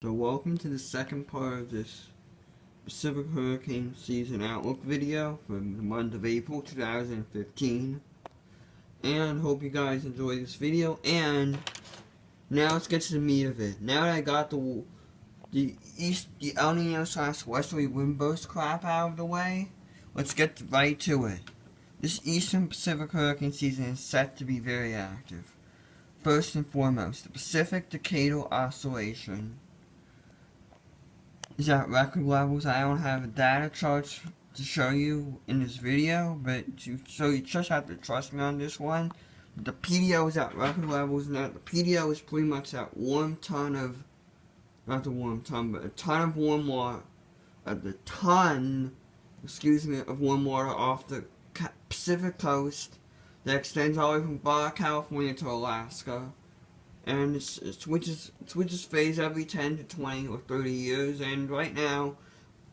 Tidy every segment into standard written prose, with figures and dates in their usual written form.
So welcome to the second part of this Pacific Hurricane Season Outlook video for the month of April 2015. And hope you guys enjoy this video. And now let's get to the meat of it. Now that I got the El Nino / westerly wind burst crap out of the way, let's get right to it. This Eastern Pacific hurricane season is set to be very active. First and foremost, the Pacific Decadal Oscillation is at record levels. I don't have data charts to show you in this video, so you just have to trust me on this one. The PDO is at record levels, and the PDO is pretty much that a ton of warm water, of warm water off the Pacific coast that extends all the way from Baja California to Alaska. And it switches phase every 10 to 20 or 30 years, and right now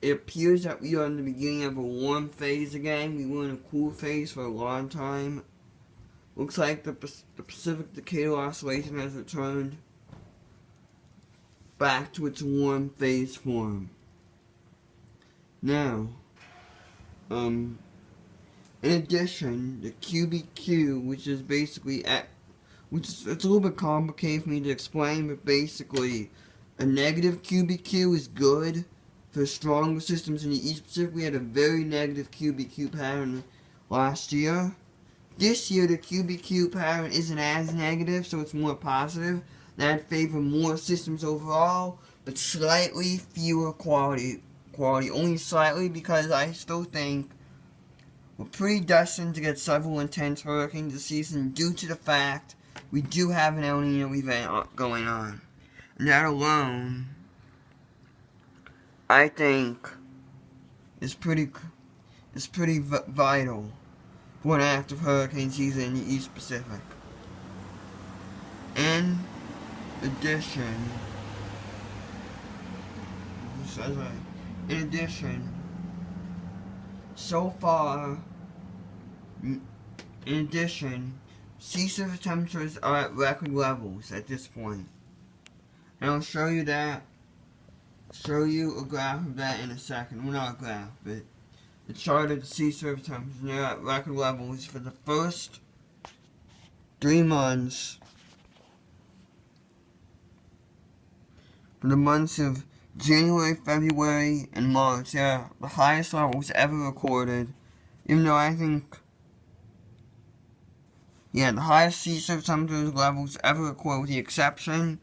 it appears that we are in the beginning of a warm phase again. We were in a cool phase for a long time. Looks like the Pacific Decadal Oscillation has returned back to its warm phase form. Now, in addition, the QBQ, which is basically it's a little bit complicated for me to explain, but basically, a negative QBQ is good for stronger systems in the East Pacific. We had a very negative QBQ pattern last year. This year, the QBQ pattern isn't as negative, so it's more positive. That favor more systems overall, but slightly fewer quality. Only slightly, because I still think we're pretty destined to get several intense hurricanes this season due to the fact we do have an El Nino event going on. And that alone, I think, is pretty vital for an active hurricane season in the East Pacific. In addition, sea surface temperatures are at record levels at this point. And I'll show you a graph of that in a second. Well, not a graph, but the chart of the sea surface temperatures. They're at record levels for the first 3 months. For the months of January, February, and March, they're the highest levels ever recorded. Even though I think, the highest sea surface temperature levels ever recorded, with the exception.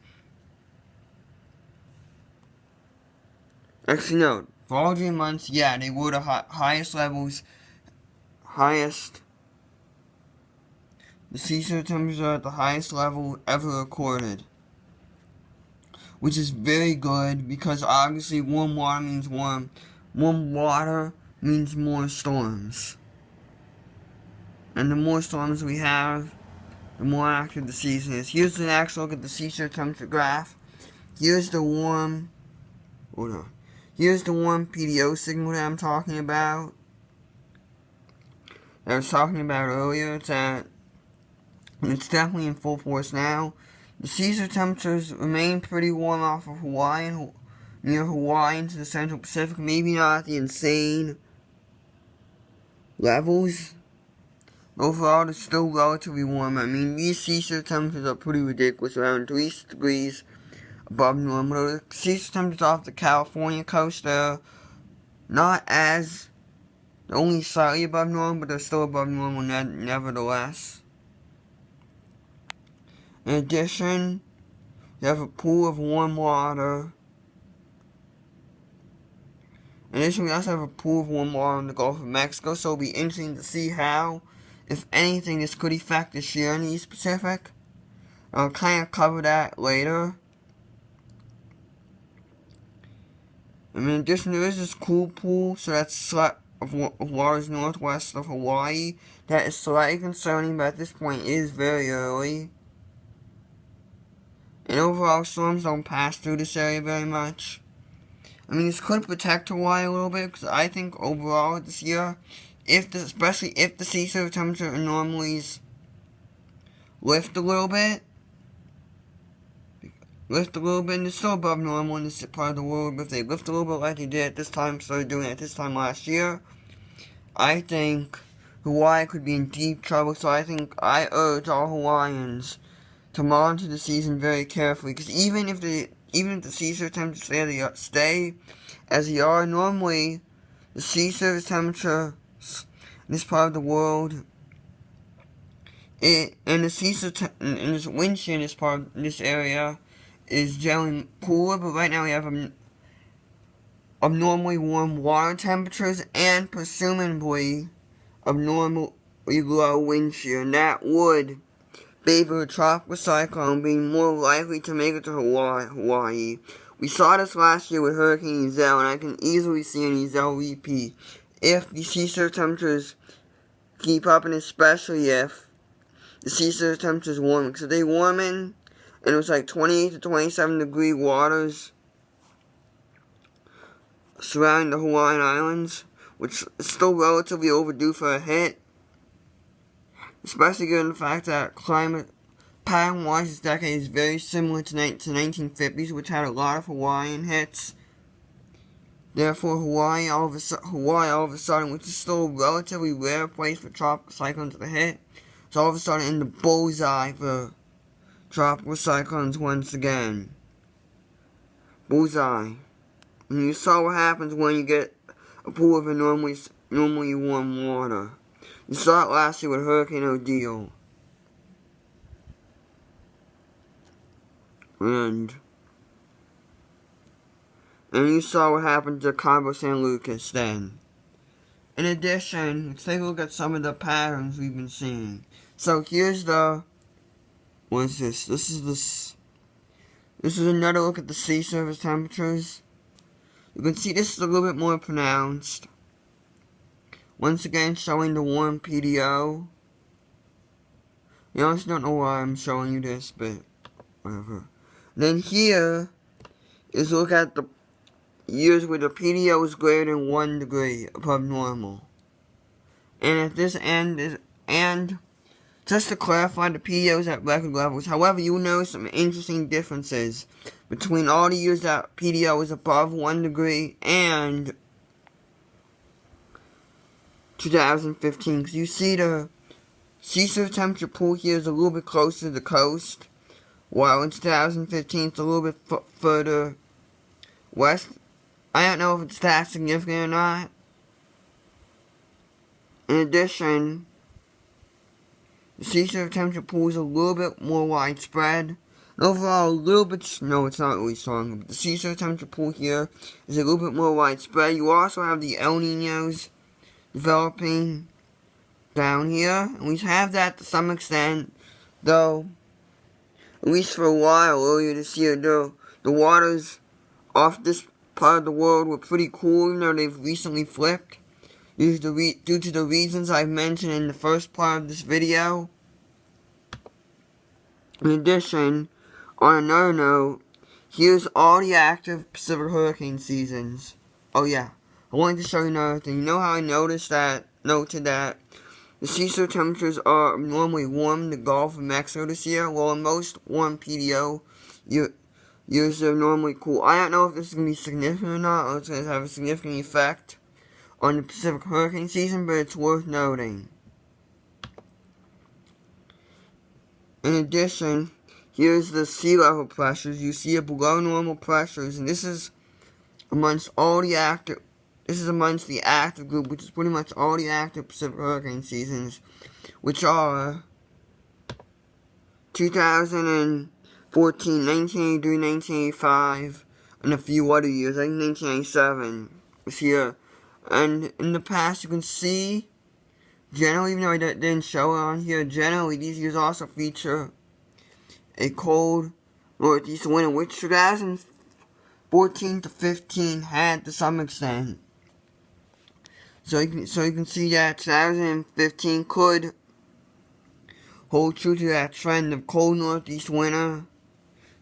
Actually, no. For all 3 months, they were the highest levels. The sea surface temperatures are at the highest level ever recorded, which is very good, because obviously warm water means more storms. And the more storms we have, the more active the season is. Here's the next look at the sea surface temperature graph. Here's the warm PDO signal that I'm talking about. That I was talking about earlier. It's definitely in full force now. The sea surface temperatures remain pretty warm off of near Hawaii into the Central Pacific. Maybe not at the insane levels. Overall, it's still relatively warm. I mean, these sea surface temperatures are pretty ridiculous, around 3 degrees above normal. The sea surface temperatures off the California coast are not as, they're only slightly above normal, but they're still above normal nevertheless. In addition, you have a pool of warm water. In addition, we also have a pool of warm water in the Gulf of Mexico, so it'll be interesting to see how, if anything, this could affect this year in the East Pacific. I'll kind of cover that later. And in addition, there is this cool pool, so that's of waters northwest of Hawaii. That is slightly concerning, but at this point it is very early. And overall, storms don't pass through this area very much. I mean, this could protect Hawaii a little bit, because I think overall this year, especially if the sea surface temperature anomalies lift a little bit, lift a little bit, and it's still above normal in this part of the world, but if they lift a little bit like they did at this time, started doing it at this time last year, I think Hawaii could be in deep trouble. So I urge all Hawaiians to monitor the season very carefully, because even if the sea surface temperatures stay as they are, normally the sea surface temperature in this part of the world, and the sea surface and the wind shear in this area is generally cooler. But right now we have abnormally warm water temperatures and presumably abnormally low wind shear, and that would favor a tropical cyclone being more likely to make it to Hawaii. We saw this last year with Hurricane Iselle, and I can easily see an Iselle repeat if the sea surface temperatures keep up, and especially if the sea surface temperatures warming. So they warming, and it was like 28 to 27 degree waters surrounding the Hawaiian Islands, which is still relatively overdue for a hit, especially given the fact that climate pattern-wise this decade is very similar to 1950s, which had a lot of Hawaiian hits. Therefore, Hawaii all of a sudden, which is still a relatively rare place for tropical cyclones to hit, is all of a sudden in the bullseye for tropical cyclones once again. Bullseye. And you saw what happens when you get a pool of normally warm water. You saw it last year with Hurricane Odile. And you saw what happened to Cabo San Lucas then. In addition, let's take a look at some of the patterns we've been seeing. So here's the, what is this? This is another look at the sea surface temperatures. You can see this is a little bit more pronounced. Once again, showing the warm PDO. You honestly don't know why I'm showing you this, but whatever. Then here is a look at the years where the PDO is greater than 1 degree above normal. And at this end and just to clarify, the PDO is at record levels. However, you will notice some interesting differences between all the years that PDO is above 1 degree and 2015. Because you see the sea surface temperature pool here is a little bit closer to the coast, while in 2015 it's a little bit further west. I don't know if it's that significant or not. In addition, the sea surface temperature pool is a little bit more widespread. And overall, a little bit, no, it's not really strong, but the sea surface temperature pool here is a little bit more widespread. You also have the El Niños developing down here, and we have that to some extent, though, at least for a while earlier this year, the waters off this part of the world were pretty cool, even though they've recently flipped due to the reasons I've mentioned in the first part of this video. In addition, on another note, here's all the active Pacific hurricane seasons. Oh yeah, I wanted to show you another thing. You know how I noted that the sea surface temperatures are normally warm in the Gulf of Mexico this year? Well, in most warm PDO years they're normally cool. I don't know if this is going to be significant or not, or it's going to have a significant effect on the Pacific hurricane season, but it's worth noting. In addition, here's the sea level pressures. You see it below normal pressures, and this is amongst the active group, which is pretty much all the active Pacific hurricane seasons, which are 2014, 1983, 1985, and a few other years. I think 1997 was here. And in the past, you can see, generally, even though I didn't show it on here, generally these years also feature a cold northeast winter, which 2014 to 15 had to some extent. So you can see that 2015 could hold true to that trend of cold northeast winter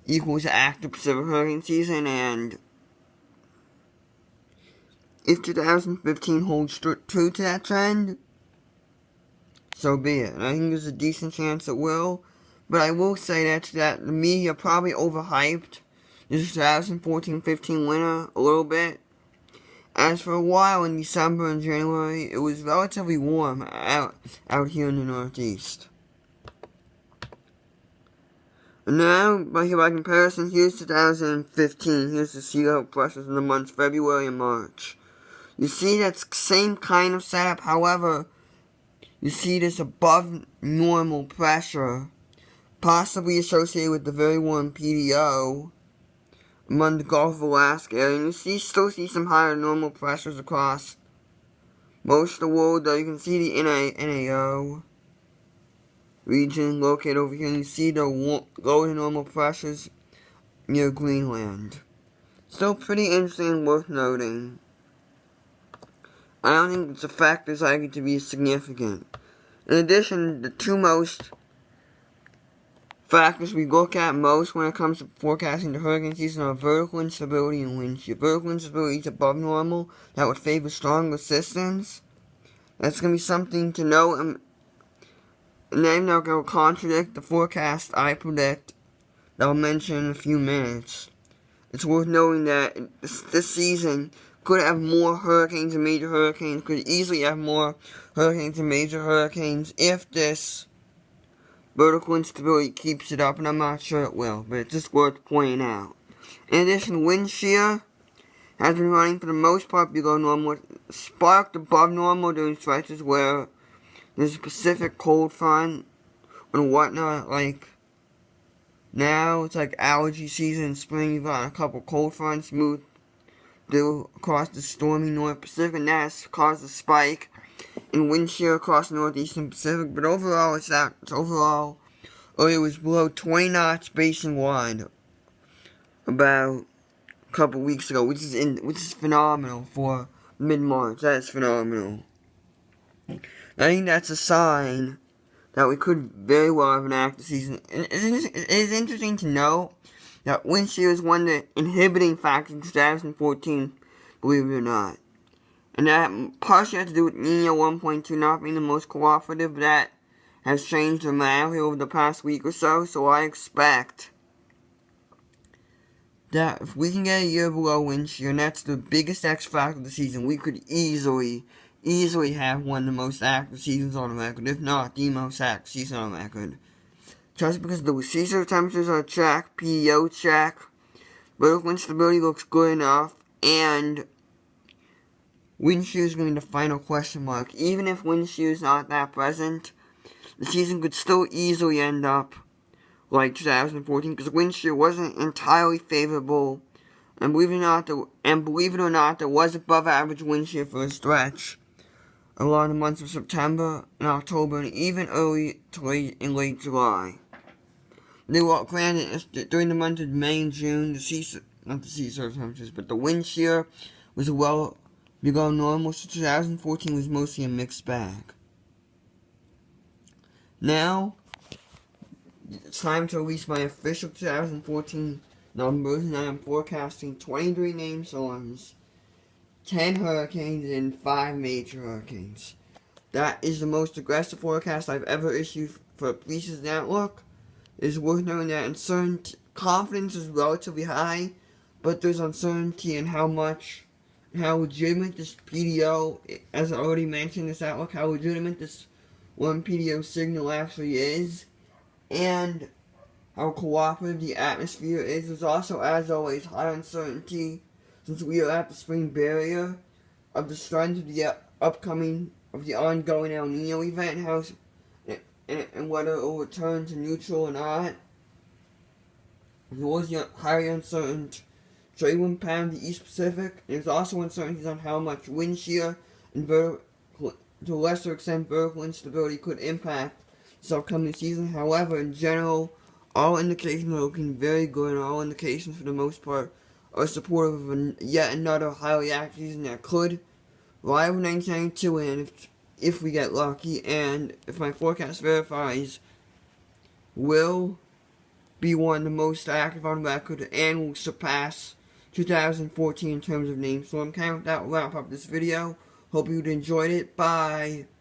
equals active Pacific hurricane season, and if 2015 holds true to that trend, so be it. And I think there's a decent chance it will, But I will say that the media probably overhyped this 2014-15 winter a little bit. As for a while in December and January, it was relatively warm out here in the Northeast. And now, by comparison, here's 2015. Here's the sea level pressures in the months February and March. You see that same kind of setup, however, you see this above normal pressure, possibly associated with the very warm PDO among the Gulf of Alaska area. And you still see some higher normal pressures across most of the world, though. You can see the NAO region located over here, and you see the lower than normal pressures near Greenland. Still pretty interesting and worth noting. I don't think its effect is likely to be significant. In addition, the two most factors we look at most when it comes to forecasting the hurricane season are vertical instability and wind shear. Vertical instability is above normal. That would favor stronger systems. That's going to be something to know. And then they're going to contradict the forecast I predict that I'll mention in a few minutes. It's worth noting that this season could have more hurricanes and major hurricanes, could easily have more hurricanes and major hurricanes if this vertical instability keeps it up, and I'm not sure it will, but it's just worth pointing out. In addition, wind shear has been running for the most part below normal, sparked above normal during stretches where there's a Pacific cold front and whatnot. Like now, it's like allergy season in spring. You've got a couple cold fronts moved through across the stormy North Pacific, and that's caused a spike in wind shear across the northeastern Pacific. But overall, it was below 20 knots basin-wide about a couple weeks ago, which is phenomenal for mid-March. That is phenomenal. I think that's a sign that we could very well have an active season. It is interesting to note that wind shear is one of the inhibiting factors in 2014, believe it or not. And that partially has to do with Nino 1.2 not being the most cooperative, but that has changed dramatically over the past week or so. So I expect that if we can get a year below wind shear, and that's the biggest X factor of the season, we could easily have one of the most active seasons on record, if not the most active season on record. Just because the sea surface temperatures are check, PDO check, vertical instability looks good enough, and wind shear is going to be the final question mark. Even if wind shear is not that present, the season could still easily end up like 2014, because wind shear wasn't entirely favorable, and believe it or not, there was above average wind shear for a stretch along the months of September and October, and even early to late July. They were granted during the months of May and June, not the sea surface temperatures, but the wind shear was well below normal, so 2014 was mostly a mixed bag. Now, it's time to release my official 2014 numbers, and I am forecasting 23 named storms, 10 hurricanes, and 5 major hurricanes. That is the most aggressive forecast I've ever issued for Police's Outlook. It is worth noting that confidence is relatively high, but there's uncertainty in how legitimate this PDO, as I already mentioned in this Outlook, how legitimate this one PDO signal actually is, and how cooperative the atmosphere is. There's also, as always, high uncertainty, since we are at the spring barrier, of the strength of the ongoing El Nino event, and whether it will return to neutral or not. There was highly uncertain trade wind pattern in the East Pacific. There's also uncertainties on how much wind shear and to a lesser extent vertical instability could impact this upcoming season. However, in general, all indications are looking very good, and all indications for the most part are supportive of yet another highly active season that could rival 1992, and if we get lucky, and if my forecast verifies, will be one of the most active on record and will surpass 2014 in terms of named storm count. That will wrap up this video. Hope you enjoyed it. Bye.